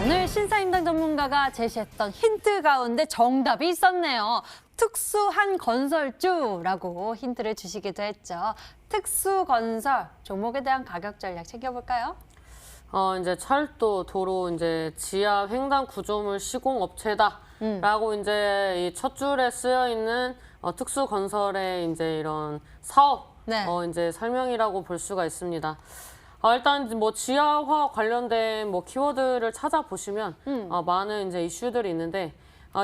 오늘 신사임당 전문가가 제시했던 힌트 가운데 정답이 있었네요. 특수한 건설주라고 힌트를 주시기도 했죠. 특수건설 종목에 대한 가격 전략 챙겨볼까요? 이제 철도, 도로, 이제 지하 횡단 구조물 시공업체다라고 이제 이 첫 줄에 쓰여 있는 특수 건설의 이제 이런 사업 네. 이제 설명이라고 볼 수가 있습니다. 일단 뭐 지하화 관련된 뭐 키워드를 찾아보시면 많은 이제 이슈들이 있는데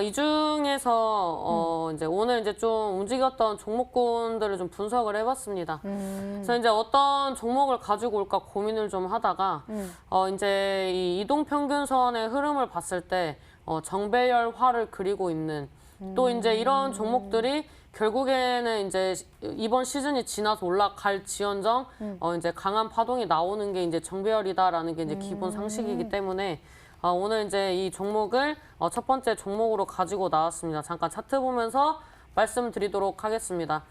이 중에서 이제 오늘 이제 좀 움직였던 종목군들을 좀 분석을 해봤습니다. 그래서 이제 어떤 종목을 가지고 올까 고민을 좀 하다가 이제 이 이동평균선의 흐름을 봤을 때 정배열화를 그리고 있는 또 이제 이런 종목들이 결국에는 이제 이번 시즌이 지나서 올라갈 지연정 이제 강한 파동이 나오는 게 이제 정배열이다라는 게 이제 기본 상식이기 때문에 오늘 이제 이 종목을 첫 번째 종목으로 가지고 나왔습니다. 잠깐 차트 보면서 말씀드리도록 하겠습니다.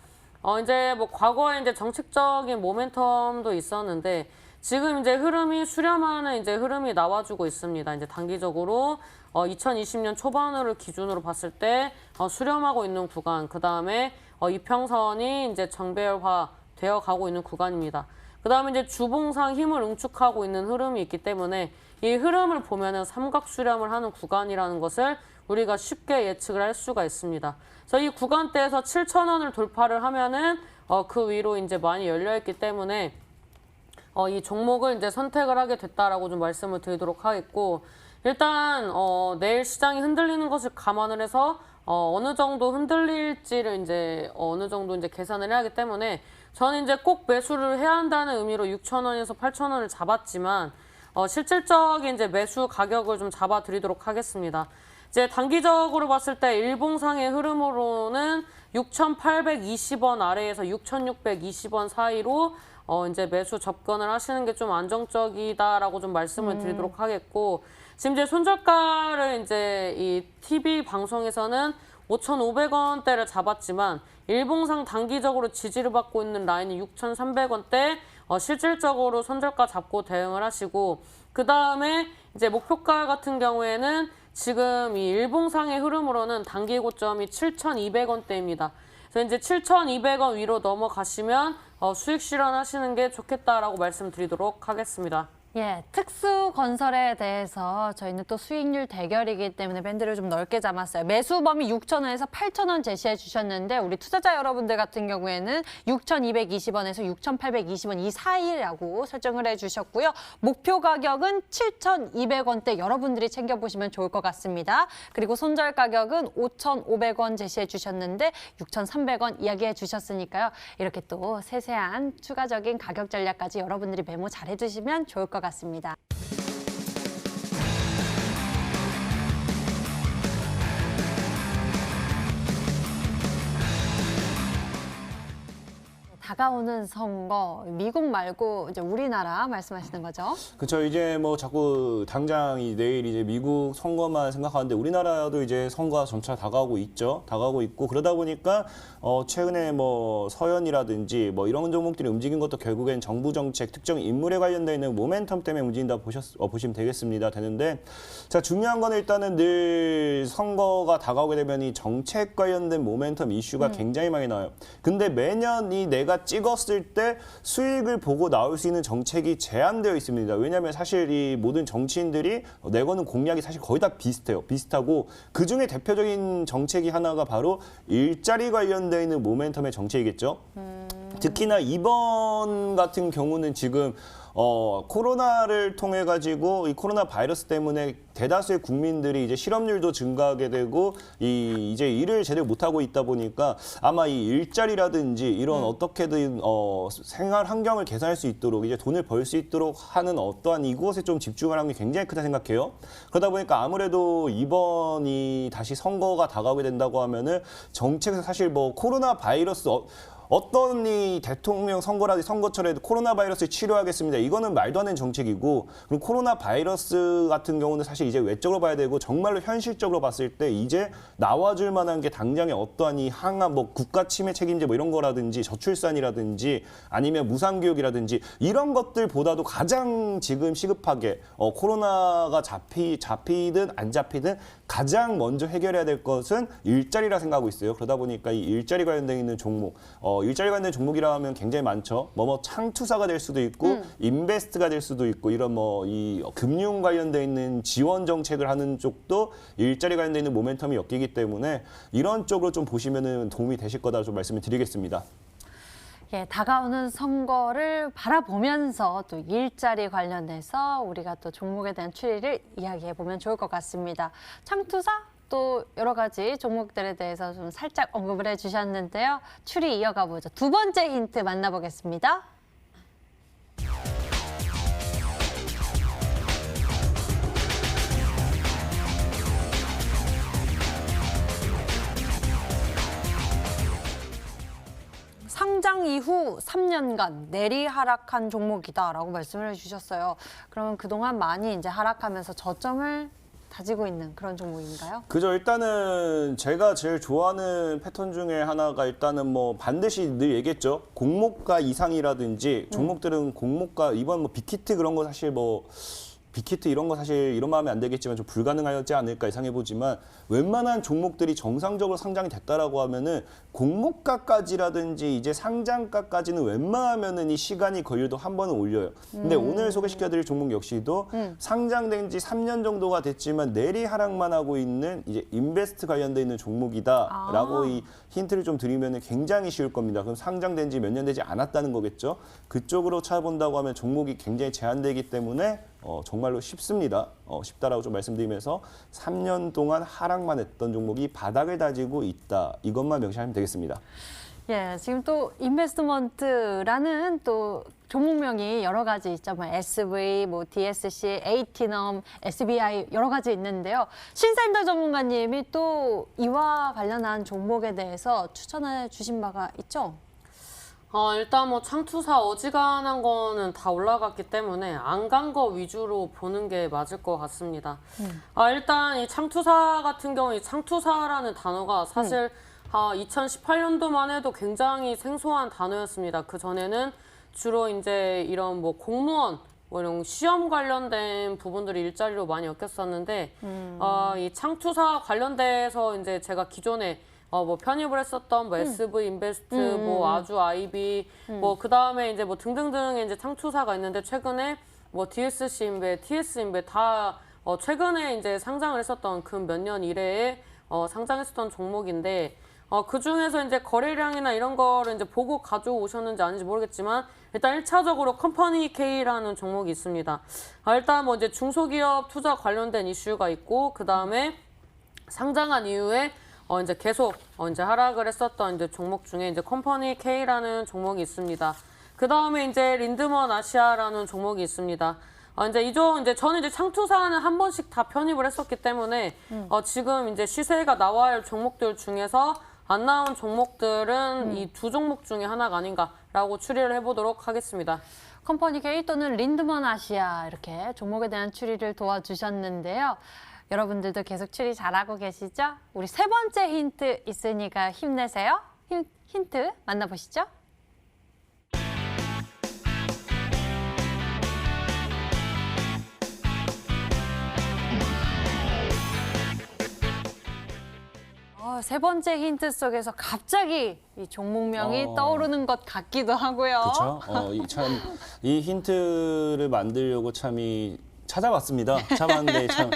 이제 뭐 과거에 이제 정책적인 모멘텀도 있었는데 지금 이제 흐름이 수렴하는 이제 흐름이 나와주고 있습니다. 이제 단기적으로 2020년 초반을 기준으로 봤을 때 수렴하고 있는 구간, 그 다음에 이평선이 이제 정배열화 되어 가고 있는 구간입니다. 그 다음에 이제 주봉상 힘을 응축하고 있는 흐름이 있기 때문에 이 흐름을 보면은 삼각 수렴을 하는 구간이라는 것을 우리가 쉽게 예측을 할 수가 있습니다. 그래서 이 구간대에서 7,000원을 돌파를 하면은 그 위로 이제 많이 열려 있기 때문에 이 종목을 이제 선택을 하게 됐다라고 좀 말씀을 드리도록 하겠고 일단 내일 시장이 흔들리는 것을 감안을 해서 어느 정도 흔들릴지를 이제 어느 정도 이제 계산을 해야 하기 때문에 저는 이제 꼭 매수를 해야 한다는 의미로 6,000원에서 8,000원을 잡았지만 실질적인 이제 매수 가격을 좀 잡아드리도록 하겠습니다. 이제 단기적으로 봤을 때 일봉상의 흐름으로는 6,820원 아래에서 6,620원 사이로 이제 매수 접근을 하시는 게 좀 안정적이다라고 좀 말씀을 드리도록 하겠고 지금 이제 손절가를 이제 이 TV 방송에서는 5,500원대를 잡았지만 일봉상 단기적으로 지지를 받고 있는 라인이 6,300원대 실질적으로 손절가 잡고 대응을 하시고 그 다음에 이제 목표가 같은 경우에는 지금 이 일봉상의 흐름으로는 단기 고점이 7,200원대입니다. 그래서 이제 7,200원 위로 넘어가시면 수익 실현하시는 게 좋겠다라고 말씀드리도록 하겠습니다. 특수건설에 대해서 저희는 또 수익률 대결이기 때문에 밴드를 좀 넓게 잡았어요. 매수 범위 6,000원에서 8,000원 제시해 주셨는데 우리 투자자 여러분들 같은 경우에는 6,220원에서 6,820원 이 사이라고 설정을 해주셨고요. 목표 가격은 7,200원대 여러분들이 챙겨보시면 좋을 것 같습니다. 그리고 손절 가격은 5,500원 제시해 주셨는데 6,300원 이야기해 주셨으니까요. 이렇게 또 세세한 추가적인 가격 전략까지 여러분들이 메모 잘 해주시면 좋을 것 같습니다. 다가오는 선거, 미국 말고 이제 우리나라 말씀하시는 거죠? 그렇죠. 이제 뭐 자꾸 당장 내일 이제 미국 선거만 생각하는데 우리나라도 이제 선거가 점차 다가오고 있죠. 다가오고 있고 그러다 보니까 최근에 뭐 서현이라든지 뭐 이런 종목들이 움직인 것도 결국엔 정부 정책 특정 인물에 관련돼 있는 모멘텀 때문에 움직인다 보시면 되겠습니다. 되는데 자 중요한 건 일단은 늘 선거가 다가오게 되면 이 정책 관련된 모멘텀 이슈가 굉장히 많이 나와요. 근데 매년 이 내가 찍었을 때 수익을 보고 나올 수 있는 정책이 제한되어 있습니다. 왜냐하면 사실 이 모든 정치인들이 내거는 공약이 사실 거의 다 비슷해요. 비슷하고 그중에 대표적인 정책이 하나가 바로 일자리 관련되어 있는 모멘텀의 정책이겠죠. 특히나 이번 같은 경우는 지금 코로나를 통해 가지고 이 코로나 바이러스 때문에 대다수의 국민들이 이제 실업률도 증가하게 되고 이제 일을 제대로 못 하고 있다 보니까 아마 이 일자리라든지 이런 어떻게든 생활 환경을 개선할 수 있도록 이제 돈을 벌 수 있도록 하는 어떠한 이곳에 좀 집중을 하는 게 굉장히 크다 생각해요. 그러다 보니까 아무래도 이번이 다시 선거가 다가오게 된다고 하면은 정책에서 사실 뭐 코로나 바이러스 어떤 이 대통령 선거라든지 선거철에도 코로나 바이러스를 치료하겠습니다. 이거는 말도 안 되는 정책이고, 그리고 코로나 바이러스 같은 경우는 사실 이제 외적으로 봐야 되고 정말로 현실적으로 봤을 때 이제 나와줄 만한 게 당장에 어떠한 이 항암, 뭐 국가 치매 책임제 뭐 이런 거라든지 저출산이라든지 아니면 무상교육이라든지 이런 것들보다도 가장 지금 시급하게 코로나가 잡히든 안 잡히든 가장 먼저 해결해야 될 것은 일자리라 생각하고 있어요. 그러다 보니까 이 일자리 관련돼 있는 종목, 일자리 관련된 종목이라 하면 굉장히 많죠. 뭐 창투사가 될 수도 있고, 인베스트가 될 수도 있고, 이런 뭐 이 금융 관련돼 있는 지원 정책을 하는 쪽도 일자리 관련돼 있는 모멘텀이 엮이기 때문에 이런 쪽으로 좀 보시면은 도움이 되실 거다 좀 말씀을 드리겠습니다. 예, 다가오는 선거를 바라보면서 또 일자리 관련해서 우리가 또 종목에 대한 추이를 이야기해 보면 좋을 것 같습니다. 창투사 또 여러 가지 종목들에 대해서 좀 살짝 언급을 해주셨는데요. 추리 이어가 보죠. 두 번째 힌트 만나보겠습니다. 상장 이후 3년간 내리 하락한 종목이다라고 말씀을 해주셨어요. 그러면 그동안 많이 이제 하락하면서 저점을 다지고 있는 그런 종목인가요? 그죠. 일단은 제가 제일 좋아하는 패턴 중에 하나가 일단은 뭐 반드시 늘 얘기했죠. 공모가 이상이라든지 종목들은 공모가 이번 뭐 빅히트 그런 거 사실 뭐 빅히트 이런 거 사실 이런 마음에 안 되겠지만 좀 불가능하지 않을까 예상해 보지만 웬만한 종목들이 정상적으로 상장이 됐다라고 하면은 공모가까지라든지 이제 상장가까지는 웬만하면은 이 시간이 걸려도 한 번은 올려요. 근데 오늘 소개시켜드릴 종목 역시도 상장된 지 3년 정도가 됐지만 내리 하락만 하고 있는 이제 인베스트 관련돼 있는 종목이다라고 이 힌트를 좀 드리면은 굉장히 쉬울 겁니다. 그럼 상장된 지 몇 년 되지 않았다는 거겠죠. 그쪽으로 찾아본다고 하면 종목이 굉장히 제한되기 때문에 정말로 쉽습니다. 쉽다라고 좀 말씀드리면서 3년 동안 하락만 했던 종목이 바닥을 다지고 있다. 이것만 명시하면 되겠습니다. 예, 지금 또 인베스트먼트라는 또 종목명이 여러 가지 있죠. 뭐 SV, 뭐 DSC, AT넘, SBI 여러 가지 있는데요. 신사임당 전문가님이 또 이와 관련한 종목에 대해서 추천해 주신 바가 있죠? 일단 뭐 창투사 어지간한 거는 다 올라갔기 때문에 안 간 거 위주로 보는 게 맞을 것 같습니다. 일단 이 창투사 같은 경우 이 창투사라는 단어가 사실 2018년도만 해도 굉장히 생소한 단어였습니다. 그 전에는 주로 이제 이런 뭐 공무원 뭐 이런 시험 관련된 부분들이 일자리로 많이 엮였었는데 이 창투사 관련돼서 이제 제가 기존에 뭐 편입을 했었던 뭐 SV 인베스트, 뭐 아주 아이비, 뭐 그 다음에 이제 뭐 등등등 이제 창투사가 있는데 최근에 뭐 DSC 인베, TS 인베 다 최근에 이제 상장을 했었던 그 몇 년 이래에 상장했었던 종목인데 그 중에서 이제 거래량이나 이런 거를 이제 보고 가져오셨는지 아닌지 모르겠지만 일단 1차적으로 컴퍼니 K라는 종목이 있습니다. 일단 뭐 이제 중소기업 투자 관련된 이슈가 있고 그 다음에 상장한 이후에 이제 계속 이제 하락을 했었던 이제 종목 중에 이제 컴퍼니 K라는 종목이 있습니다. 그 다음에 이제 린드먼 아시아라는 종목이 있습니다. 이제 저는 이제 창투사는 한 번씩 다 편입을 했었기 때문에 지금 이제 시세가 나와야 할 종목들 중에서 안 나온 종목들은 이 두 종목 중에 하나가 아닌가라고 추리를 해보도록 하겠습니다. 컴퍼니 K 또는 린드먼 아시아 이렇게 종목에 대한 추리를 도와주셨는데요. 여러분들도 계속 추리 잘하고 계시죠? 우리 세 번째 힌트 있으니까 힘내세요. 힌트 만나보시죠. 세 번째 힌트 속에서 갑자기 이 종목명이 떠오르는 것 같기도 하고요. 그렇죠. 이 힌트를 만들려고 참이 찾아봤습니다. 찾아봤는데 참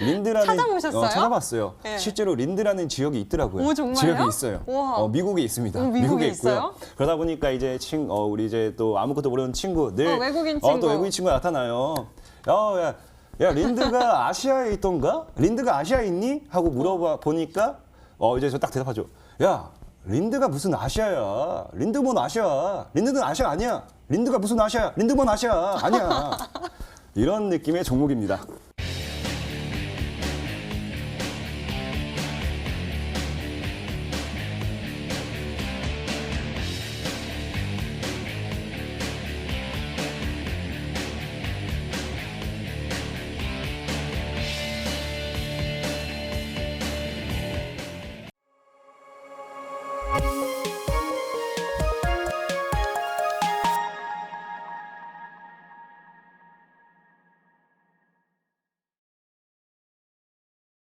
린드라는 찾아보셨어요? 찾아봤어요. 네. 실제로 린드라는 지역이 있더라고요. 오, 정말요? 지역이 있어요. 우와. 미국에 있습니다. 미국에 있고요. 있어요? 그러다 보니까 이제 우리 이제 또 아무것도 모르는 친구들, 외국인 친구. 또 외국인 친구가 나타나요. 야, 린드가 아시아에 있던가? 린드가 아시아에 있니? 하고 물어봐 보니까 이제 저 딱 대답하죠. 야, 린드가 무슨 아시아야? 린드먼 아시아. 린드는 아시아 아니야. 린드가 무슨 아시아야? 린드먼 아시아 아니야. 이런 느낌의 종목입니다.